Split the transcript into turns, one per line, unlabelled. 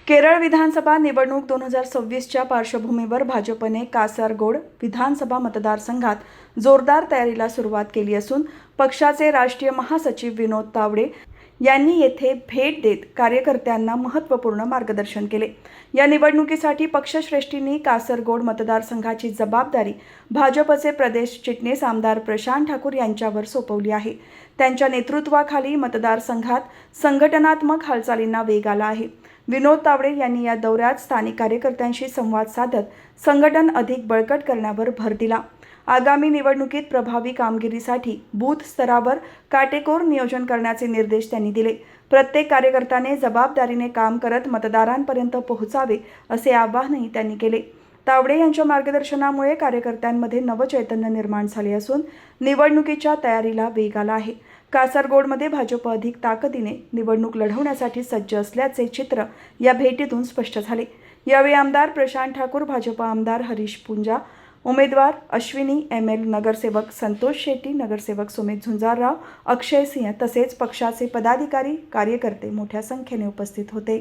केरळ विधानसभा निवडणूक 2026च्या पार्श्वभूमीवर भाजपने कासरगोड विधानसभा मतदारसंघात जोरदार तयारीला सुरुवात केली असून पक्षाचे राष्ट्रीय महासचिव विनोद तावडे यांनी येथे भेट देत कार्यकर्त्यांना महत्त्वपूर्ण मार्गदर्शन केले। या निवडणुकीसाठी पक्षश्रेष्ठींनी कासरगोड मतदारसंघाची जबाबदारी भाजपचे प्रदेश चिटणीस आमदार प्रशांत ठाकूर यांच्यावर सोपवली आहे। त्यांच्या नेतृत्वाखाली मतदारसंघात संघटनात्मक हालचालींना वेग आला आहे। विनोद तावडे यांनी या दौऱ्यात स्थानिक कार्यकर्त्यांशी संवाद साधत संघटन अधिक बळकट करण्यावर भर दिला। आगामी निवडणुकीत प्रभावी कामगिरीसाठी बूथ स्तरावर काटेकोर नियोजन करण्याचे निर्देश त्यांनी दिले। प्रत्येक कार्यकर्त्याने जबाबदारीने काम करत मतदारांपर्यंत पोहोचावे असे आवाहनही त्यांनी केले। तावडे यांच्या मार्गदर्शनामुळे कार्यकर्त्यांमध्ये नवचैतन्य निर्माण झाले असून निवडणुकीच्या तयारीला वेग आला आहे। कासरगोडमध्ये भाजप अधिक ताकदीने निवडणूक लढवण्यासाठी सज्ज असल्याचे चित्र या भेटीतून स्पष्ट झाले। यावेळी आमदार प्रशांत ठाकूर, भाजप आमदार हरीश पुंजा, उमेदवार अश्विनी ML, नगरसेवक संतोष शेट्टी, नगरसेवक सुमित झुंजारराव, अक्षय सिंह तसेच पक्षाचे पदाधिकारी कार्यकर्ते मोठ्या संख्येने उपस्थित होते।